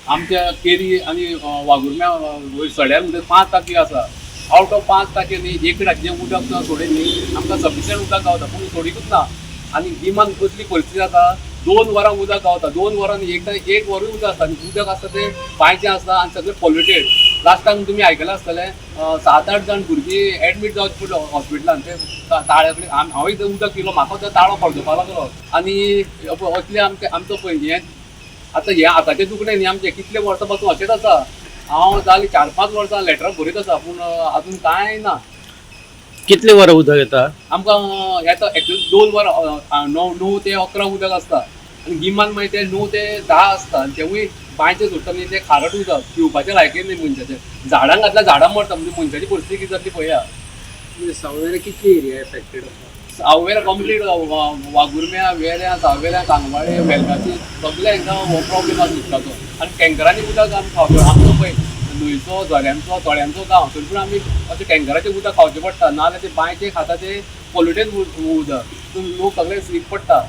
आमच्या केरी आणि वागुर्म्या सड्यार भितर 5 टाकी आसा. आउट ऑफ 5 टाकी न्ही एक टाकयेचें उदक सोडून न्ही आमकां सफिशियंट उदक गावता पूण सोडिकूच ना. आनी गिमान कसली परिस्थिती जाता 2 वरां उदक गावता 2 वरां न्ही एकदां 1 वरूय उदक आसता आनी उदक आसता तें बांयचें आसता आनी सगळें पॉल्युटेड. लास्टाक तुमी आयकलां आसतलें 7-8 जाण भुरगीं एडमीट जावचे पडले हॉस्पिटलान ते ताळ्या कडेन. हांव एकदां उदक पिलो म्हाका तो ताळो फळदोवपाक लागलो आनी असलें आमचो पळय हें आतां हें हाताचें दुखणें न्ही आमचें कितले वर्सां पासून अशेंच आसा. हांव जालीं 4-5 वर्सां लेटरां बरयत आसा पूण आजून कांय ना. कितले वरां उदक येता? आमकां येता एक्चुअली 2 वरां 9 ते 11 उदक आसता आनी गिमान मागीर ते 9 ते 10 आसता आनी तेवूय बांयचें सुट्टा न्ही तें खारट उदक पिवपाचें लायकीन न्ही मनशाचें. झाडांक घातल्यार झाडां मरता म्हणजे मनशाची परिस्थिती कितें जातली पळया. सावयवेरें कितली एरिया एफेक्टेड आसा? सावयवेरें कंप्लीट वागुर्म्या वेऱ्यां सावयवेऱ्यां सांगवाळे वेलगाची सगळे हांकां हो प्रॉब्लेम आसा उदकाचो. आनी टँकरांनी उदक आमचो पळय न्हंयचो झऱ्यांचो तळ्यांचो गांव तरी पूण आमी अशें टँकराचें उदक खावचें पडटा नाजाल्यार तें बांयचें खाता तें पॉल्युटेड उदक. लोक सगळे सीक पडटा.